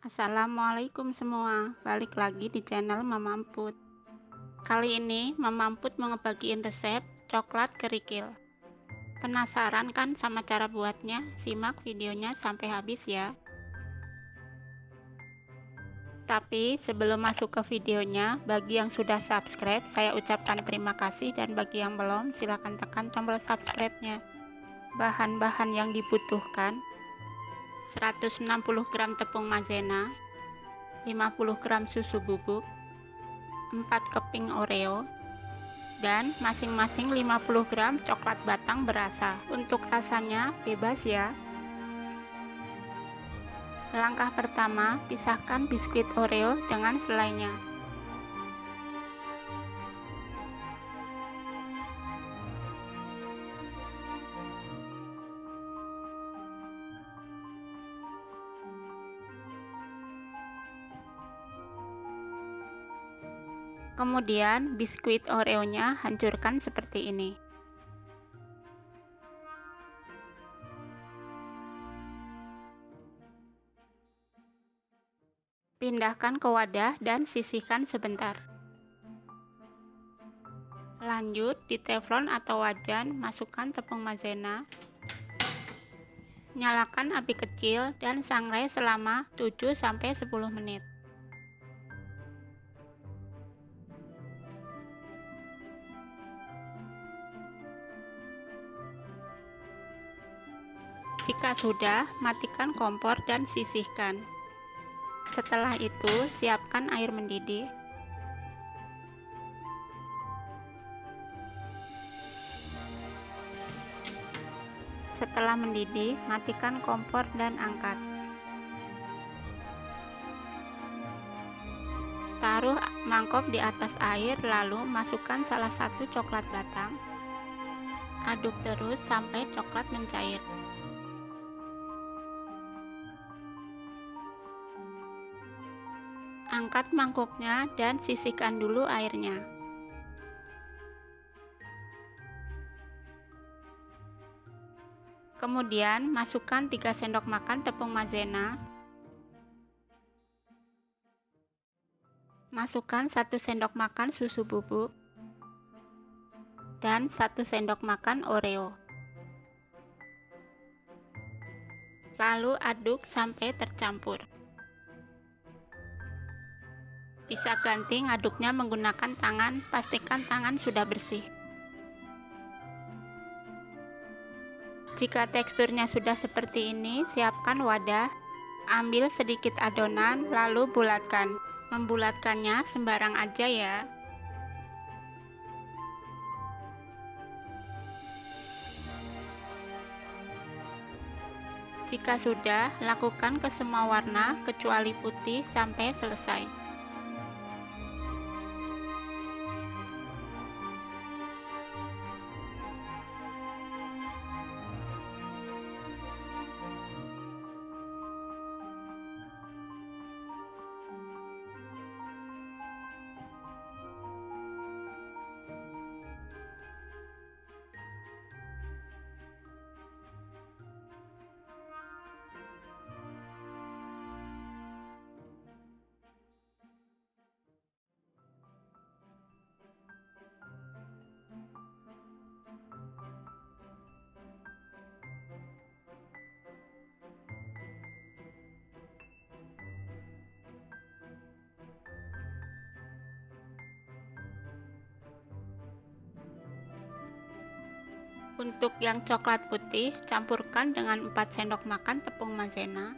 Assalamualaikum semua, balik lagi di channel Mama Emput. Kali ini Mama Emput mau ngebagiin resep coklat kerikil. Penasaran kan sama cara buatnya? Simak videonya sampai habis ya. Tapi sebelum masuk ke videonya, bagi yang sudah subscribe saya ucapkan terima kasih, dan bagi yang belum silahkan tekan tombol subscribe-nya. Bahan-bahan yang dibutuhkan: 160 gram tepung maizena, 50 gram susu bubuk, 4 keping Oreo, dan masing-masing 50 gram coklat batang berasa. Untuk rasanya bebas ya. Langkah pertama, pisahkan biskuit Oreo dengan selainya. Kemudian biskuit Oreo-nya hancurkan seperti ini. Pindahkan ke wadah dan sisihkan sebentar. Lanjut, di teflon atau wajan masukkan tepung maizena. Nyalakan api kecil dan sangrai selama 7-10 menit. Jika sudah, matikan kompor dan sisihkan. Setelah itu, siapkan air mendidih. Setelah mendidih, matikan kompor dan angkat. Taruh mangkok di atas air, lalu masukkan salah satu coklat batang. Aduk terus sampai coklat mencair. Angkat mangkuknya dan sisihkan dulu airnya. Kemudian masukkan 3 sendok makan tepung maizena. Masukkan 1 sendok makan susu bubuk dan 1 sendok makan Oreo. Lalu aduk sampai tercampur. Bisa ganti ngaduknya menggunakan tangan, pastikan tangan sudah bersih. Jika teksturnya sudah seperti ini, siapkan wadah. Ambil sedikit adonan lalu bulatkan. Membulatkannya sembarang aja ya. Jika sudah, lakukan ke semua warna kecuali putih sampai selesai. Untuk yang coklat putih, campurkan dengan 4 sendok makan tepung maizena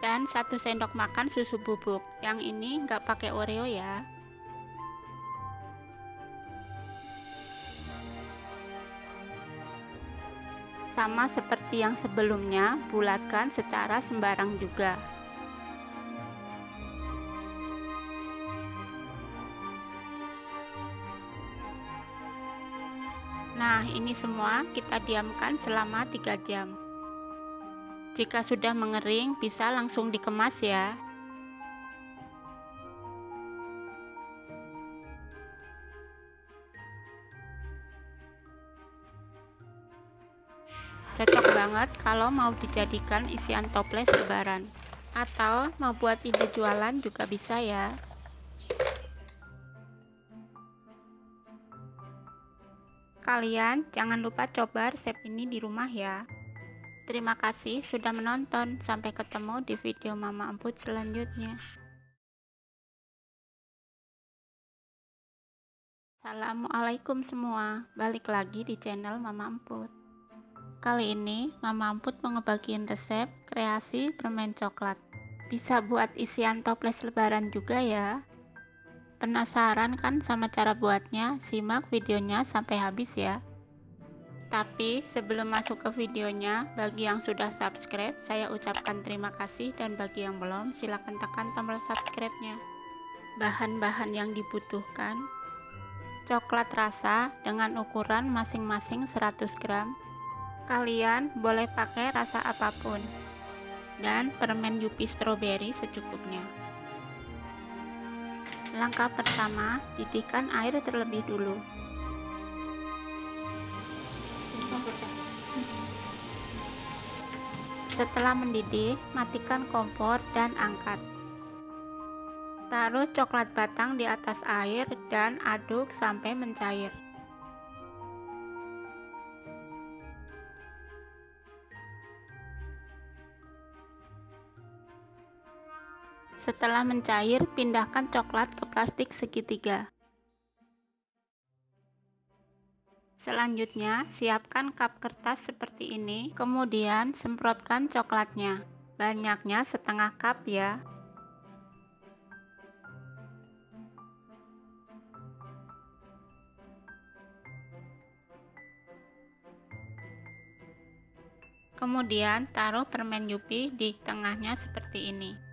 dan 1 sendok makan susu bubuk. Yang ini nggak pakai Oreo ya. Sama seperti yang sebelumnya, bulatkan secara sembarang juga. Nah, ini semua kita diamkan selama 3 jam. Jika sudah mengering, bisa langsung dikemas ya. Cocok banget kalau mau dijadikan isian toples lebaran, atau mau buat ide jualan juga bisa ya. Kalian jangan lupa coba resep ini di rumah ya. Terima kasih sudah menonton, sampai ketemu di video Mama Emput selanjutnya. Assalamualaikum semua, balik lagi di channel Mama Emput. Kali ini Mama Emput mau ngebagiin resep kreasi permen coklat. Bisa buat isian toples lebaran juga ya. Penasaran kan sama cara buatnya? Simak videonya sampai habis ya. Tapi sebelum masuk ke videonya, bagi yang sudah subscribe, saya ucapkan terima kasih, dan bagi yang belum, silahkan tekan tombol subscribe-nya. Bahan-bahan yang dibutuhkan: coklat rasa dengan ukuran masing-masing 100 gram. Kalian boleh pakai rasa apapun. Dan permen Yupi stroberi secukupnya. Langkah pertama, didihkan air terlebih dulu. Setelah mendidih, matikan kompor dan angkat. Taruh coklat batang di atas air dan aduk sampai mencair. Setelah mencair, pindahkan coklat ke plastik segitiga. Selanjutnya, siapkan cup kertas seperti ini, kemudian semprotkan coklatnya. Banyaknya setengah cup ya. Kemudian, taruh permen Yupi di tengahnya seperti ini.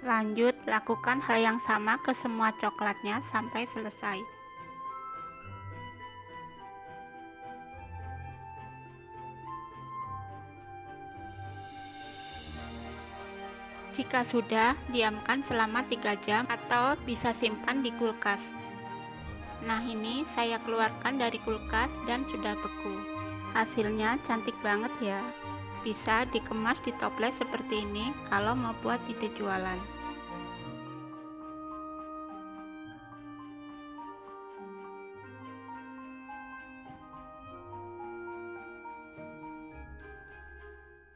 Lanjut, lakukan hal yang sama ke semua coklatnya sampai selesai. Jika sudah, diamkan selama 3 jam atau bisa simpan di kulkas. Nah, ini saya keluarkan dari kulkas dan sudah beku. Hasilnya cantik banget ya. Bisa dikemas di toples seperti ini kalau mau buat ide jualan.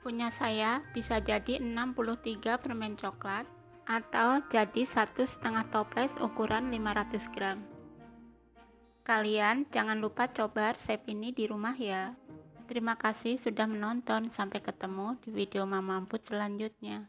Punya saya bisa jadi 63 permen coklat atau jadi 1,5 toples ukuran 500 gram. Kalian jangan lupa coba resep ini di rumah ya. Terima kasih sudah menonton, sampai ketemu di video Mama Emput selanjutnya.